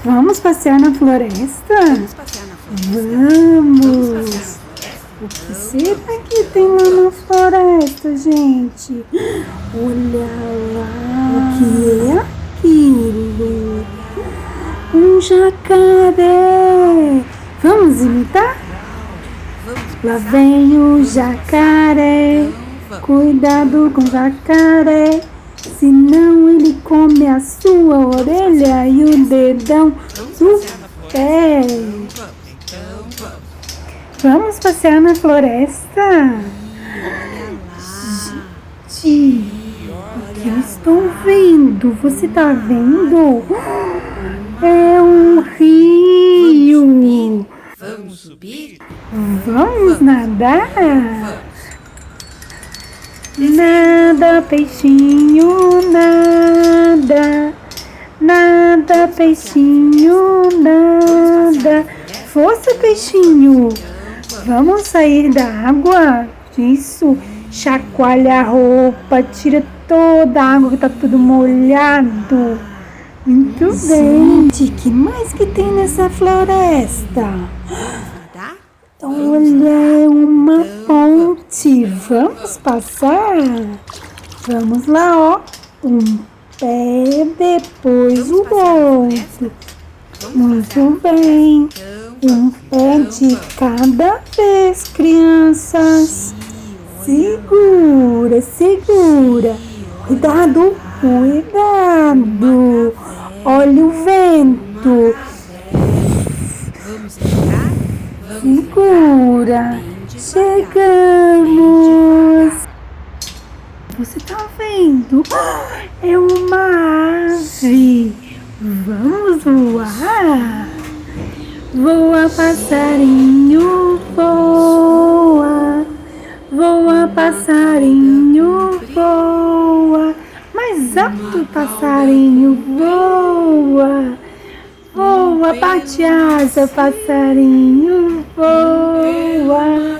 Vamos passear na floresta? Vamos passear na floresta. Vamos! O que será que tem lá na floresta, gente? Olha lá! O que é aquilo? Um jacaré! Vamos imitar? Lá vem o jacaré. Cuidado com o jacaré, senão ele come a sua orelha e o dedão do pé. Vamos passear na floresta? Gente, o que eu estou vendo? Você está vendo? É um rio. Vamos subir? Vamos nadar? Nada, peixinho, nada. Nada, peixinho, nada. Força, peixinho. Vamos sair da água? Isso. Chacoalha a roupa, tira toda a água que tá tudo molhado. Muito bem. Gente, que mais que tem nessa floresta? Olha, é uma ponte. Vamos passar? Vamos lá, ó. Um pé, depois o outro. Muito bem. Um pé de cada vez, crianças. Segura, segura. Cuidado, cuidado. Olha o vento. Vamos entrar? Segura. Chegamos. Você tá vendo? É uma ave. Vamos voar. Voa, passarinho, voa. Voa, passarinho, voa. Mais alto, passarinho, voa. Voa, bate asa, passarinho, voa.